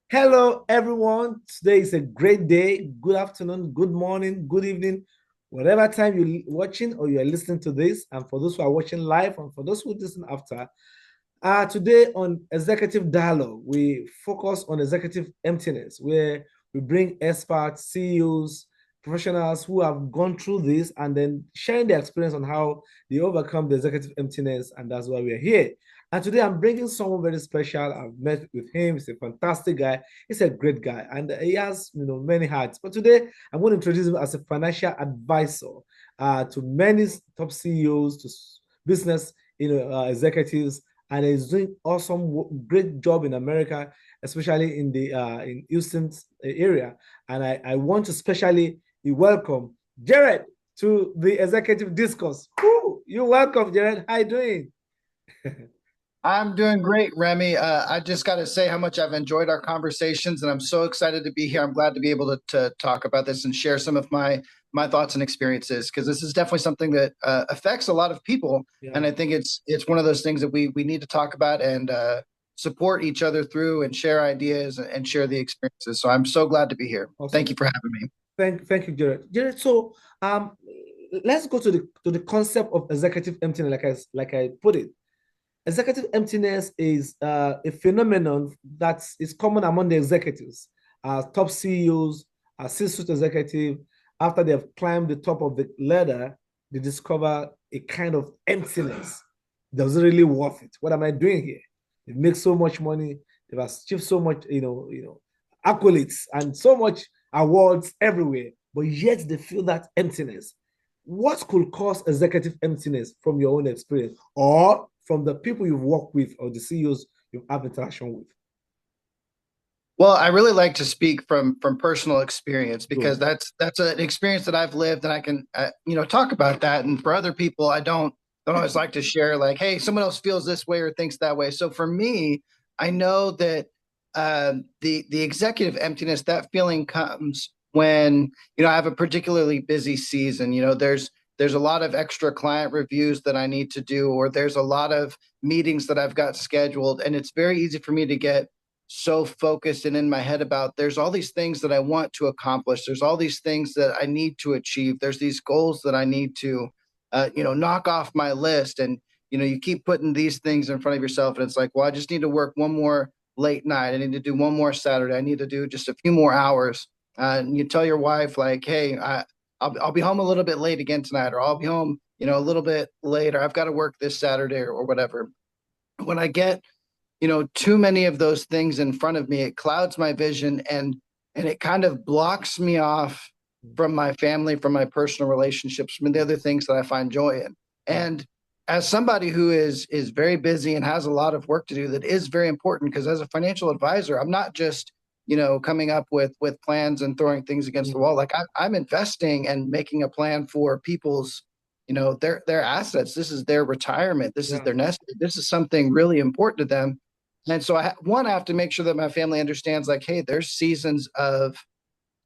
Hello, everyone. Today is a great day. Good afternoon, good morning, good evening, whatever time you're watching or you're listening to this. And for those who are watching live and for those who listen after, today on Executive Dialogue, we focus on executive emptiness, where we bring experts, CEOs, professionals who have gone through this and then sharing their experience on how they overcome the executive emptiness. And that's why we're here. And today I'm bringing someone very special. I've met with him. He's a fantastic guy. He's a great guy, and he has many hats. But today I'm going to introduce him as a financial advisor to many top CEOs, to business executives, and he's doing awesome, great job in America, especially in the in Houston area. And I want to specially welcome Jared to the executive discourse. Woo! You're welcome, Jared. How you doing? I'm doing great, Remy. I just got to say how much I've enjoyed our conversations, and I'm so excited to be here. I'm glad to be able to talk about this and share some of my thoughts and experiences because this is definitely something that affects a lot of people, and Yeah. I think it's one of those things that we need to talk about and support each other through and share ideas and share the experiences. So I'm so glad to be here. Thank Awesome. you for having me. Thank you, Jared. Jared, so let's go to the concept of executive emptiness, like I put it. Executive emptiness is a phenomenon that is common among the executives, top CEOs, C-suite executive. After they have climbed the top of the ladder, they discover a kind of emptiness. Does it really worth it? What am I doing here? They make so much money. They've achieved so much, accolades and so much awards everywhere, but yet they feel that emptiness. What could cause executive emptiness from your own experience or from the people you've worked with or the CEOs you've had interaction with? Well, I really like to speak from personal experience because Good. that's an experience that I've lived, and I can talk about that. And for other people, I don't always like to share like, hey, someone else feels this way or thinks that way. So for me, I know that the executive emptiness, that feeling comes when I have a particularly busy season. There's a lot of extra client reviews that I need to do, or there's a lot of meetings that I've got scheduled, and it's very easy for me to get so focused and in my head about there's all these things that I want to accomplish. There's all these things that I need to achieve. There's these goals that I need to, knock off my list. And, you keep putting these things in front of yourself. And it's like, well, I just need to work one more late night. I need to do one more Saturday. I need to do just a few more hours. And you tell your wife, like, hey, I'll be home a little bit late again tonight, or I'll be home, a little bit later. I've got to work this Saturday or whatever. When I get too many of those things in front of me, it clouds my vision and it kind of blocks me off from my family, from my personal relationships, from the other things that I find joy in. Yeah. And as somebody who is very busy and has a lot of work to do, that is very important because as a financial advisor, I'm not just coming up with plans and throwing things against the Mm. wall. Like I'm investing and making a plan for people's their assets. This is their retirement. This is Yeah. their nest. This is something really important to them. And so I have to make sure that my family understands like, hey, there's seasons of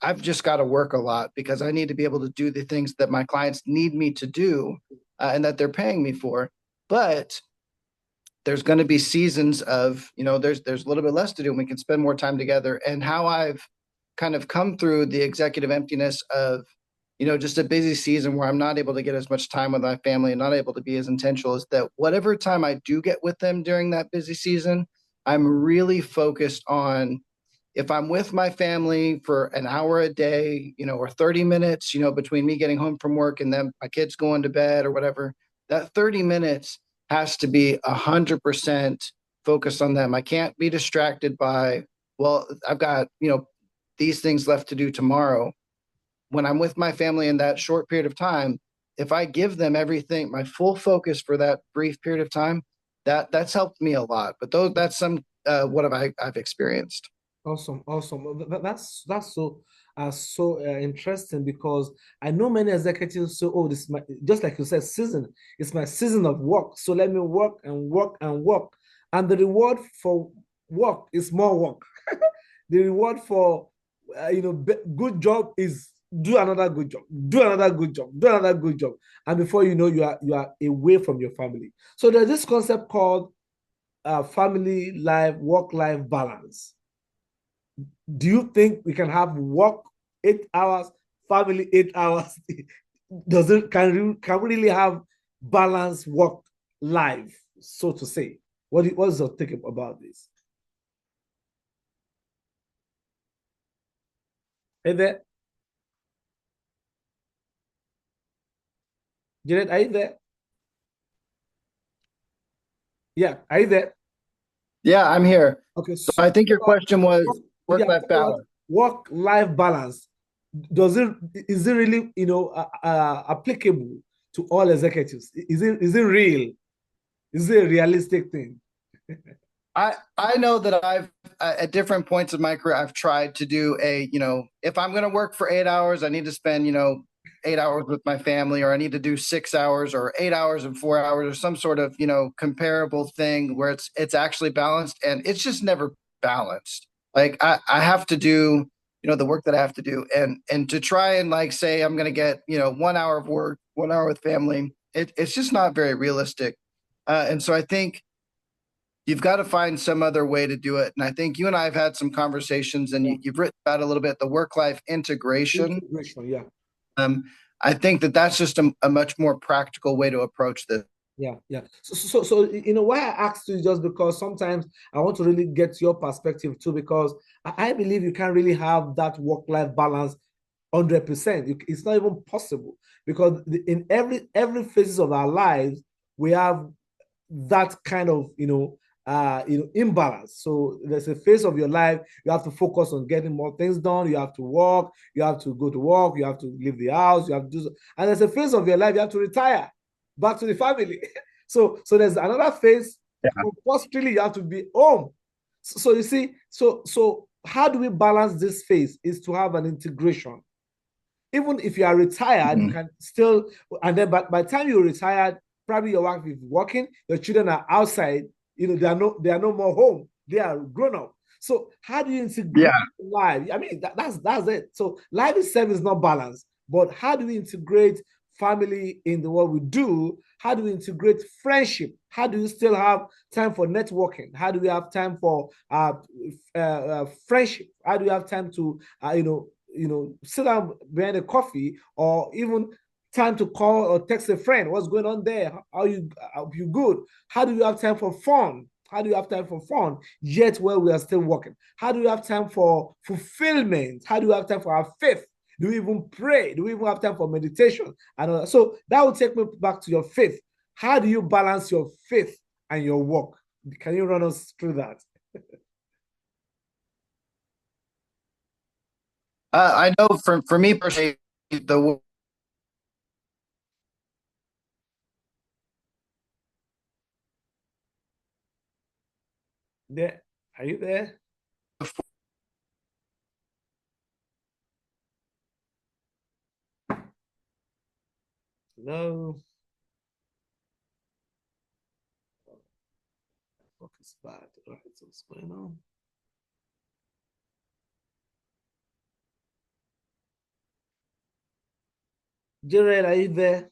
I've just got to work a lot because I need to be able to do the things that my clients need me to do and that they're paying me for. But there's going to be seasons of, there's a little bit less to do and we can spend more time together. And how I've kind of come through the executive emptiness of, just a busy season where I'm not able to get as much time with my family and not able to be as intentional is that whatever time I do get with them during that busy season, I'm really focused on if I'm with my family for an hour a day, or 30 minutes, between me getting home from work and then my kids going to bed or whatever, that 30 minutes has to be 100% focused on them. I can't be distracted by, well, I've got, these things left to do tomorrow. When I'm with my family in that short period of time, if I give them everything, my full focus for that brief period of time, that's helped me a lot. But that's some what I've experienced. Awesome, awesome. That's so interesting because I know many executives say, "Oh, this is my just like you said, season. It's my season of work. So let me work and work and work." And the reward for work is more work. The reward for good job is do another good job, do another good job, do another good job, and before you know, you are away from your family. So there's this concept called family life, work life balance. Do you think we can have work 8 hours, family 8 hours? Does it can we really have balanced work life, so to say? What's your take about this? Are there, Janet, are you there? Yeah, are you there? Yeah, I'm here. Okay, So I think your question work, was yeah, work-life balance. work-life balance. Does it is it really applicable to all executives? Is it real? Is it a realistic thing? I know that I've at different points of my career I've tried to do a, if I'm going to work for 8 hours, I need to spend, 8 hours with my family, or I need to do 6 hours or 8 hours and 4 hours, or some sort of, comparable thing where it's actually balanced, and it's just never balanced. Like I have to do, the work that I have to do, and to try and like say I'm going to get, 1 hour of work, 1 hour with family, it's just not very realistic. And so I think you've got to find some other way to do it. And I think you and I have had some conversations, and Yeah, you've written about a little bit the work life integration. integration. Yeah. Um, I think that that's just a much more practical way to approach this. Yeah, yeah. So, why I asked you just because sometimes I want to really get your perspective too, because I believe you can't really have that work-life balance 100%. It's not even possible because in every phases of our lives, we have that kind of imbalance. So there's a phase of your life you have to focus on getting more things done. You have to work, you have to go to work, you have to leave the house, you have to do so. And there's a phase of your life you have to retire back to the family. So there's another phase. Firstly, you have to be home. So you see, so how do we balance this phase? Is to have an integration. Even if you are retired, you Mhm. can still, and then by the time you're retired, probably your wife is working, your children are outside, they are no more home. They are grown up. So how do you integrate Yeah. life? I mean, that's it. So life itself is not balanced, but how do we integrate family in the what we do? How do we integrate friendship? How do you still have time for networking? How do we have time for friendship? How do you have time to sit down behind a coffee, or even time to call or text a friend? What's going on there? Are you good? How do you have time for fun? How do you have time for fun yet while we are still working? How do you have time for fulfillment? How do you have time for our faith? Do we even pray? Do we even have time for meditation? And so that will take me back to your faith. How do you balance your faith and your work? Can you run us through that? I know for me personally, the There, are you there? No. Fuck is bad. Right, so what's going on? Jared, are you there?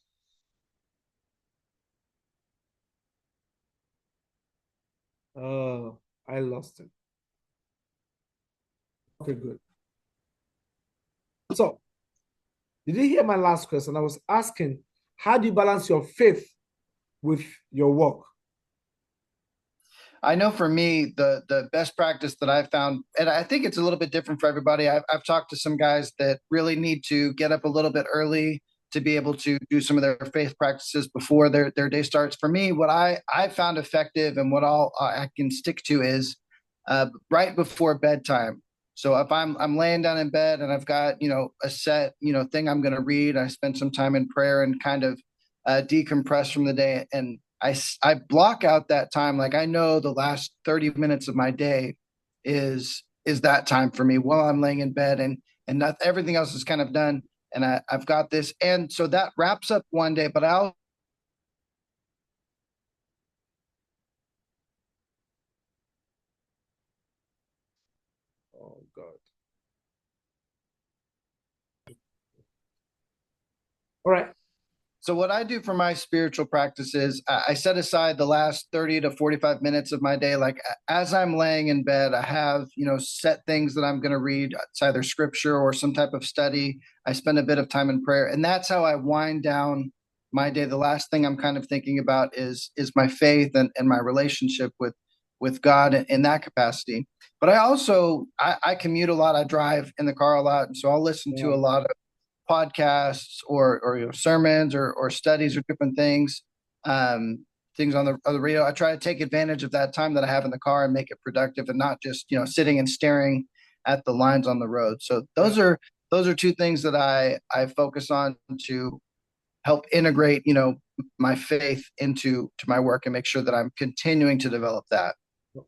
Oh, I lost him. Okay, good. So, did you hear my last question? I was asking, how do you balance your faith with your work? I know for me, the best practice that I've found, and I think it's a little bit different for everybody. I've talked to some guys that really need to get up a little bit early to be able to do some of their faith practices before their day starts. For me, what I found effective and what I can stick to is right before bedtime. So if I'm laying down in bed and I've got a set thing I'm going to read, I spend some time in prayer and kind of decompress from the day, and I block out that time. Like I know the last 30 minutes of my day is that time for me while I'm laying in bed, and not everything else is kind of done, and I've got this, and so that wraps up one day. But I'll Oh God. All right. So what I do for my spiritual practices, I set aside the last 30 to 45 minutes of my day. Like as I'm laying in bed, I have, set things that I'm going to read. It's either scripture or some type of study. I spend a bit of time in prayer, and that's how I wind down my day. The last thing I'm kind of thinking about is my faith and my relationship with God in that capacity. But I also I commute a lot. I drive in the car a lot, and so I'll listen to a Yeah. lot of podcasts or sermons or studies or different things, things on the radio. I try to take advantage of that time that I have in the car and make it productive, and not just sitting and staring at the lines on the road. So Yeah. those are two things that I focus on to help integrate my faith into my work and make sure that I'm continuing to develop that.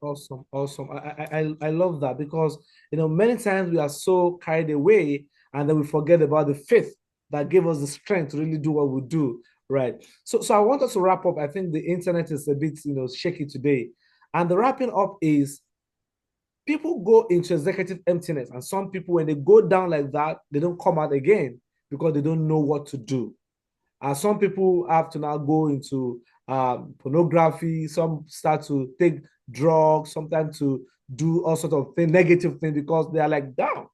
Awesome, awesome. I love that because many times we are so carried away and then we forget about the faith that gave us the strength to really do what we do. Right. So I want us to wrap up. I think the internet is a bit shaky today. And the wrapping up is people go into executive emptiness, and some people when they go down like that, they don't come out again because they don't know what to do. Some people have to now go into pornography. Some start to take drugs, sometimes to do all sort of negative things because they are like down.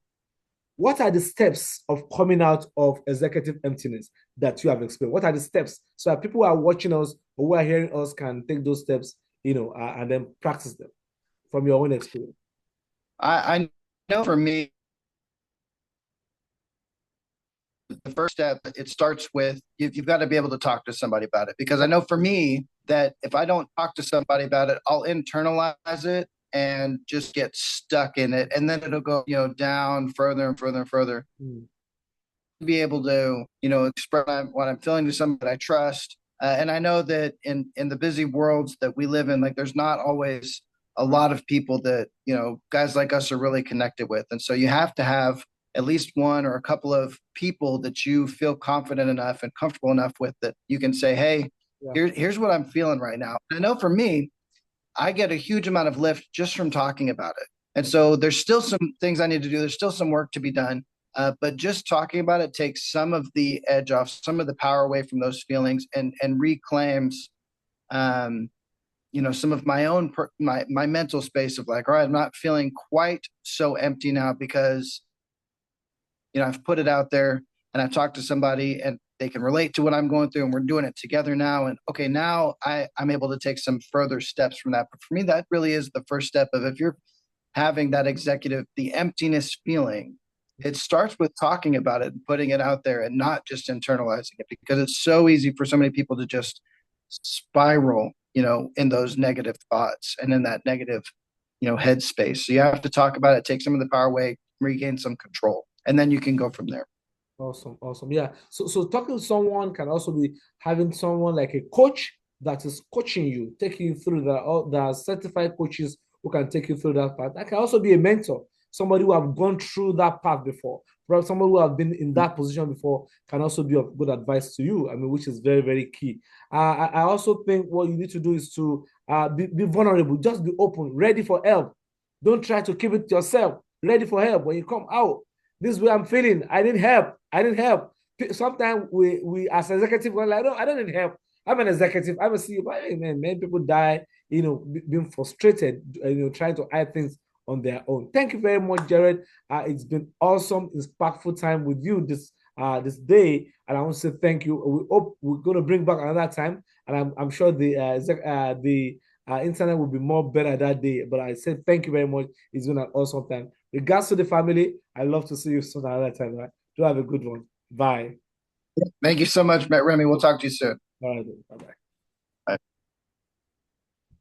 What are the steps of coming out of executive emptiness that you have explained? What are the steps so that people who are watching us or who are hearing us can take those steps, and then practice them from your own experience? I know for me, the first step, it starts with you've got to be able to talk to somebody about it, because I know for me that if I don't talk to somebody about it, I'll internalize it and just get stuck in it, and then it'll go down further and further and further. Mm. Be able to express what I'm feeling to somebody I trust, and I know that in the busy worlds that we live in, like there's not always a lot of people that guys like us are really connected with, and so you have to have at least one or a couple of people that you feel confident enough and comfortable enough with, that you can say, hey, Yeah. here's what I'm feeling right now. I know for me, I get a huge amount of lift just from talking about it. And so there's still some things I need to do. There's still some work to be done. But just talking about it takes some of the edge off, some of the power away from those feelings, and reclaims, some of my own my mental space of like, all right, I'm not feeling quite so empty now because I've put it out there and I talked to somebody and they can relate to what I'm going through, and we're doing it together now. And okay, now I'm able to take some further steps from that. But for me, that really is the first step of, if you're having that the emptiness feeling, it starts with talking about it and putting it out there and not just internalizing it, because it's so easy for so many people to just spiral, in those negative thoughts and in that negative, headspace. So you have to talk about it, take some of the power away, regain some control, and then you can go from there. Awesome, awesome. Yeah. So talking to someone can also be having someone like a coach that is coaching you, taking you through that. All the certified coaches who can take you through that path. That can also be a mentor, somebody who have gone through that path before. Perhaps someone who have been in that position before can also be of good advice to you. I mean, which is very, very key. I also think what you need to do is to be vulnerable, just be open, ready for help. Don't try to keep it yourself. Ready for help when you come out. This is where I'm feeling. I need help. I need help. Sometimes we as executive, we're like, no, I don't need help. I'm an executive. I'm a CEO. But hey, man, many people die, being frustrated, trying to hide things on their own. Thank you very much, Jared. It's been awesome, impactful time with you this day, and I want to say thank you. We hope we're going to bring back another time, and I'm sure the internet will be more better that day. But I said thank you very much. It's been an awesome time. Regards to the family, I love to see you soon another time. Right? Do have a good one. Bye. Thank you so much, Matt Remy. We'll talk to you soon. All right. Bye bye.